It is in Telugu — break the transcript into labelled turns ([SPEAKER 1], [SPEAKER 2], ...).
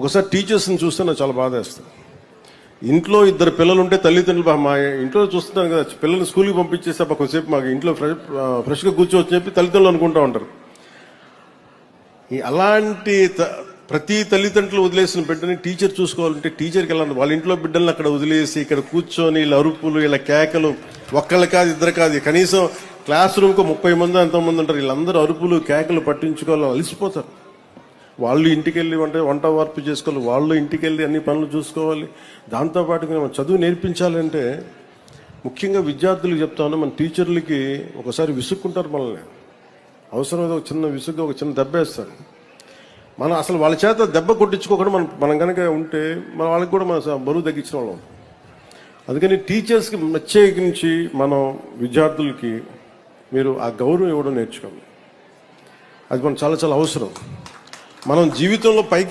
[SPEAKER 1] ఒకసారి టీచర్స్ని చూస్తే నాకు చాలా బాధ వేస్తుంది. ఇంట్లో ఇద్దరు పిల్లలు ఉంటే తల్లిదండ్రులు మా ఇంట్లో చూస్తున్నాను కదా, పిల్లల్ని స్కూల్కి పంపించేస్తే కొంచెంసేపు మాకు ఇంట్లో ఫ్రెష్గా కూర్చోవచ్చని చెప్పి తల్లిదండ్రులు అనుకుంటూ ఉంటారు. అలాంటి ప్రతి తల్లిదండ్రులు వదిలేసిన బిడ్డని టీచర్ చూసుకోవాలంటే టీచర్కి వెళ్ళాలి. వాళ్ళ ఇంట్లో బిడ్డల్ని అక్కడ వదిలేసి ఇక్కడ కూర్చొని ఇలా అరుపులు ఇలా కేకలు, ఒక్కళ్ళు కాదు ఇద్దరు కాదు, కనీసం క్లాస్ రూమ్కి 30 మంది ఎంతోమంది ఉంటారు. వీళ్ళందరూ అరుపులు కేకలు పట్టించుకోవాలి, అలసిపోతారు. వాళ్ళు ఇంటికి వెళ్ళి వంట వార్పు చేసుకోవాలి, వాళ్ళు ఇంటికి వెళ్ళి అన్ని పనులు చూసుకోవాలి. దాంతోపాటు మనం చదువు నేర్పించాలంటే ముఖ్యంగా విద్యార్థులకు చెప్తాను, మన టీచర్లకి ఒకసారి విసుక్కుంటారు మనల్ని. అవసరమైతే ఒక చిన్న విసుగ్గా ఒక చిన్న దెబ్బ వేస్తారు. మనం అసలు వాళ్ళ చేత దెబ్బ కొట్టించుకోకుండా మనం కనుక ఉంటే మన వాళ్ళకి కూడా మన బరువు తగ్గించిన వాళ్ళం. అందుకని టీచర్స్కి ప్రత్యేకించి మనం విద్యార్థులకి మీరు ఆ గౌరవం ఇవ్వడం నేర్చుకోవాలి. అది మనం చాలా చాలా అవసరం. మనం జీవితంలో పైకి